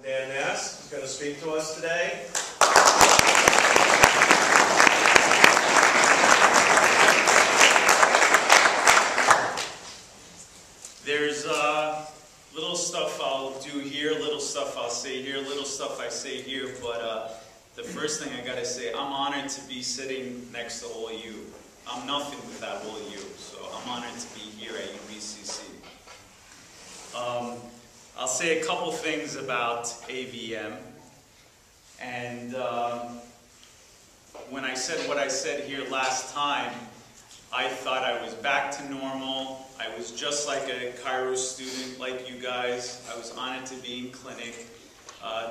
Dan Ness, who's going to speak to us today. There's little stuff I'll do here, little stuff I'll say here, little stuff I say here, but the first thing I gotta say, I'm honored to be sitting next to all of you. I'm nothing without all of you, so I'm honored to be here at UBCC. I'll say a couple things about AVM, and when I said what I said here last time, I thought I was back to normal. I was just like a Cairo student like you guys. I was honored to be in clinic.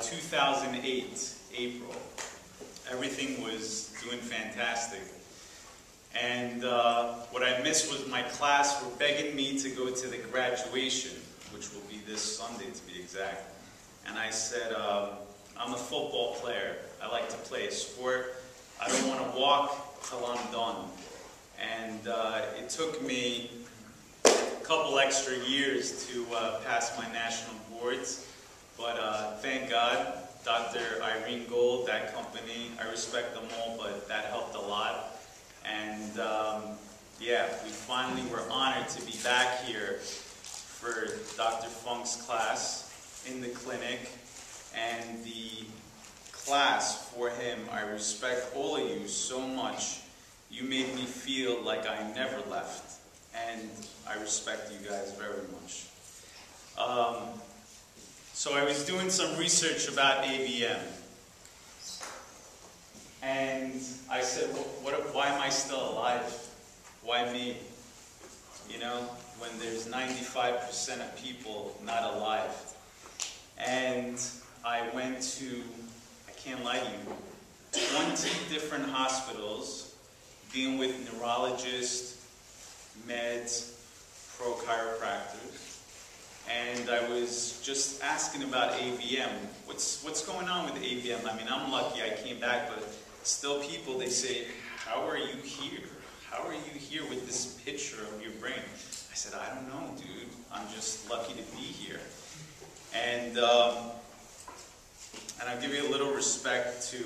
2008, April. Everything was doing fantastic. And what I missed was my class were begging me to go to the graduation, which will be this Sunday to be exact. And I said, I'm a football player. I like to play a sport. I don't want to walk till I'm done. And it took me a couple extra years to pass my national boards. But thank God, Dr. Irene Gold, that company, I respect them all, but that helped a lot. And yeah, we finally were honored to be back here for Dr. Funk's class in the clinic. And the class for him, I respect all of you so much. You made me feel like I never left, and I respect you guys very much. So I was doing some research about AVM, and I said, why am I still alive? Why me? You know, when there's 95% of people not alive. And I went to, I can't lie to you, 20 different hospitals, dealing with neurologists, meds, pro chiropractors, and I was just asking about AVM. What's going on with AVM? I mean, I'm lucky I came back, but still people, they say, how are you here? How are you here with this picture of your brain? I said, I don't know, dude. I'm just lucky to be here. And I'll give you a little respect to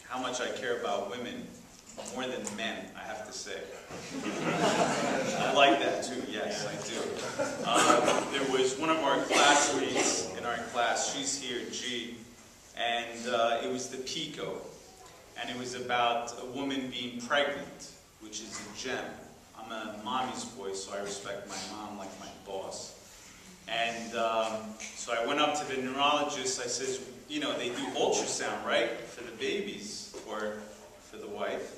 how much I care about women. More than men, I have to say. I like that too, yes, I do. There was one of our classmates in our class, she's here, G, and it was the PICO, and it was about a woman being pregnant, which is a gem. I'm a mommy's boy, so I respect my mom like my boss. And so I went up to the neurologist, I says, you know, they do ultrasound, right, for the babies, or for the wife?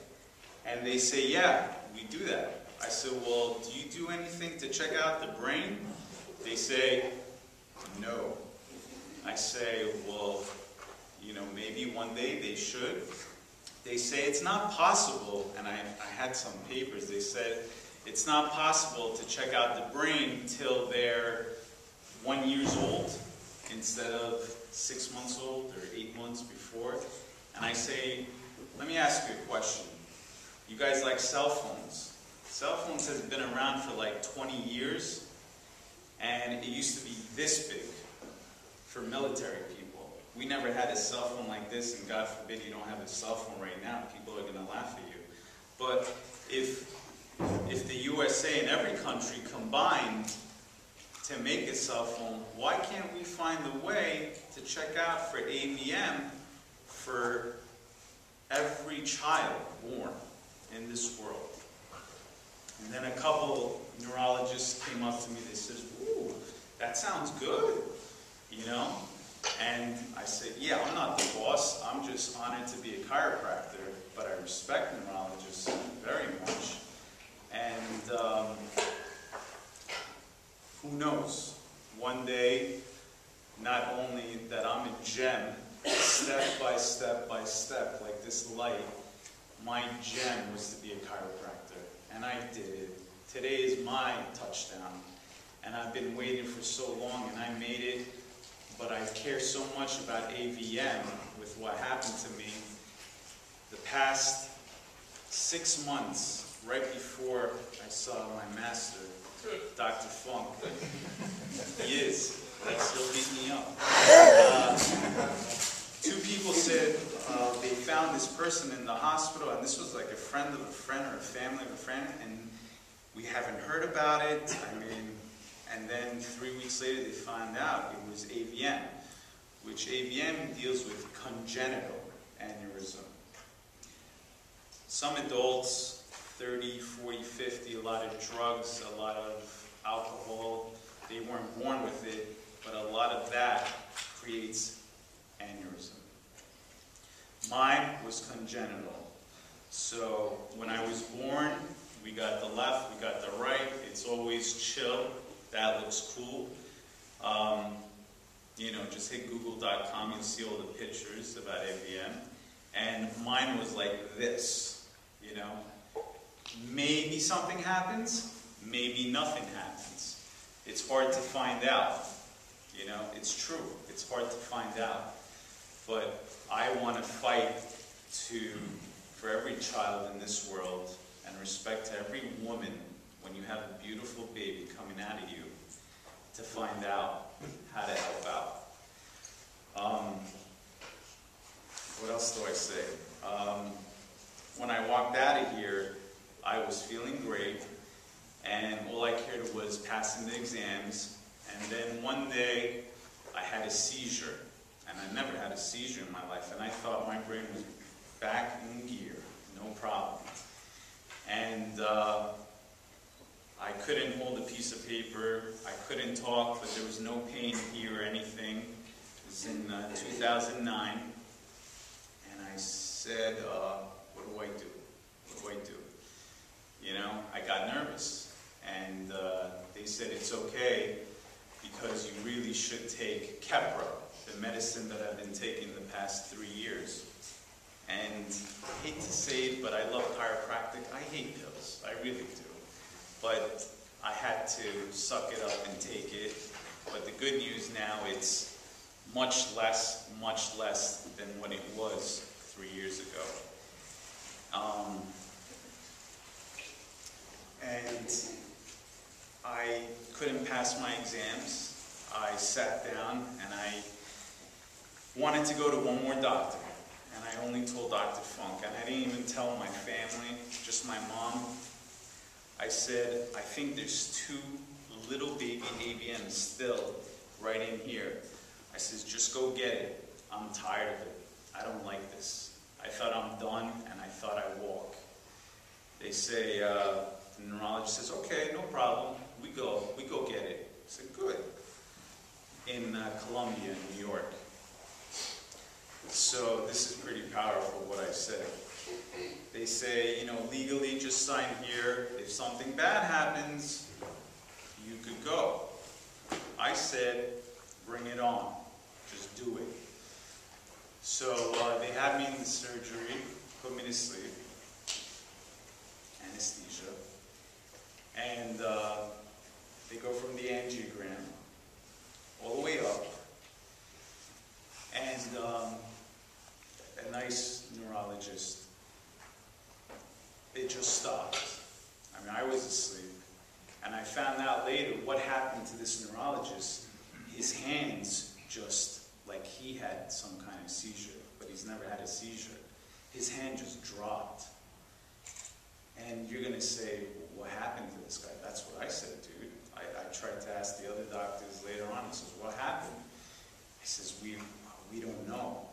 And they say, yeah, we do that. I said, well, do you do anything to check out the brain? They say, no. I say, well, you know, maybe one day they should. They say it's not possible, and I had some papers, they said it's not possible to check out the brain till they're 1 year old instead of 6 months old or 8 months before. And I say, let me ask you a question. You guys like cell phones? Cell phones has been around for like 20 years, and it used to be this big for military people. We never had a cell phone like this, and God forbid you don't have a cell phone right now. People are going to laugh at you. But if the USA and every country combined to make a cell phone, why can't we find a way to check out for AVM for every child born in this world? And then a couple neurologists came up to me, they said, ooh, that sounds good, you know? And I said, yeah, I'm not the boss, I'm just honored to be a chiropractor, but I respect neurologists very much. And who knows, one day, not only that I'm a gem, step by step by step, like this light, my gem was to be a chiropractor, and I did it. Today is my touchdown, and I've been waiting for so long, and I made it, but I care so much about AVM with what happened to me. The past 6 months, right before I saw my master, Dr. Funk, he is, he'll beat me up. found this person in the hospital, and this was like a friend of a friend or a family of a friend, and we haven't heard about it. I mean, and then 3 weeks later they found out it was AVM, which AVM deals with congenital aneurysm. Some adults, 30, 40, 50, a lot of drugs, a lot of alcohol, they weren't born with it, but a lot of that creates aneurysm. Mine was congenital. So when I was born, we got the left, we got the right. It's always chill. That looks cool. You know, just hit google.com, you'll see all the pictures about AVM. And mine was like this, you know. Maybe something happens, maybe nothing happens. It's hard to find out. You know, it's true. It's hard to find out. But I want to fight for every child in this world, and respect to every woman when you have a beautiful baby coming out of you, to find out how to help out. What else do I say? When I walked out of here, I was feeling great, and all I cared was passing the exams. And then one day, I had a seizure, and I never had a seizure in my life, and I thought my brain was back in gear, no problem. And I couldn't hold a piece of paper, I couldn't talk, but there was no pain here or anything. It was in 2009, and I said, what do I do? What do I do? You know, I got nervous, and they said it's okay because you really should take Keppra, the medicine that I've been taking the past 3 years. And I hate to say it, but I love chiropractic. I hate pills, I really do. But I had to suck it up and take it. But the good news now, it's much less than what it was 3 years ago. And I couldn't pass my exams. I sat down and I wanted to go to one more doctor. And I only told Dr. Funk, and I didn't even tell my family, just my mom. I said, I think there's 2 little baby AVMs still right in here. I says, just go get it. I'm tired of it. I don't like this. I thought I'm done, and I thought I'd walk. They say, the neurologist says, okay, no problem. We go get it. I said, good. In Columbia, New York. So this is pretty powerful what I said. They say, you know, legally just sign here. If something bad happens, you could go. I said, bring it on. Just do it. So they had me in the surgery, put me to sleep, anesthesia, and they go from the angiogram all the way up, and a nice neurologist, it just stopped. I mean, I was asleep, and I found out later what happened to this neurologist. His hands just, like he had some kind of seizure, but he's never had a seizure. His hand just dropped. And you're going to say, what happened to this guy? That's what I said, dude. I tried to ask the other doctors later on. He says, what happened? He says, we don't know.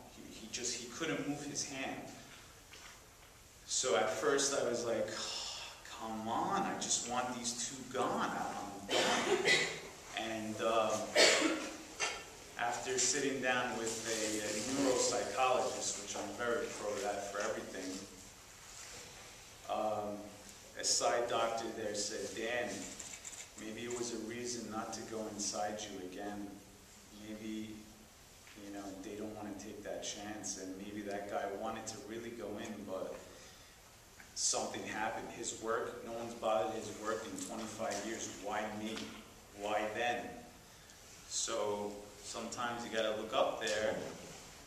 He couldn't move his hand. So at first I was like, oh, come on, I just want these 2 gone. I'm done. And after sitting down with a neuropsychologist, which I'm very pro that for everything, a side doctor there said, Dan, maybe it was a reason not to go inside you again. Maybe, you know, they don't want to take that chance, and maybe that guy wanted to really go in, but something happened. His work, no one's bothered his work in 25 years. Why me? Why then? So sometimes you got to look up there,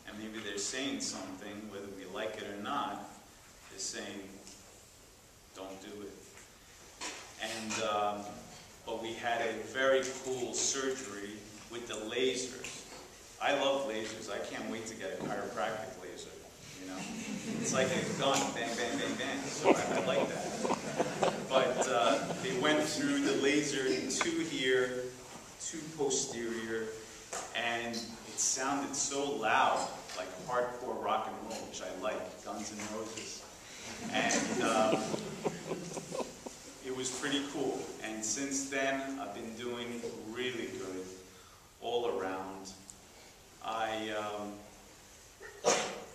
and maybe they're saying something, whether we like it or not. They're saying, don't do it. And but we had a very cool surgery with the lasers. I love lasers. I can't wait to get a chiropractic laser. You know. It's like a gun, bang, bang, bang, bang. So I like that. But they went through the laser, 2 here, 2 posterior, and it sounded so loud, like hardcore rock and roll, which I like, Guns N' Roses. And it was pretty cool. And since then, I've been doing really good all around.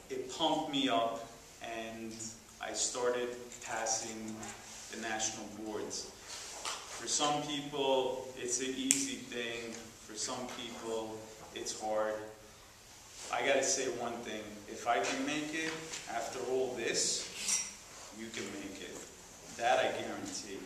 It pumped me up, and I started passing the national boards. For some people, it's an easy thing. For some people, it's hard. I gotta say one thing. If I can make it after all this, you can make it. That I guarantee.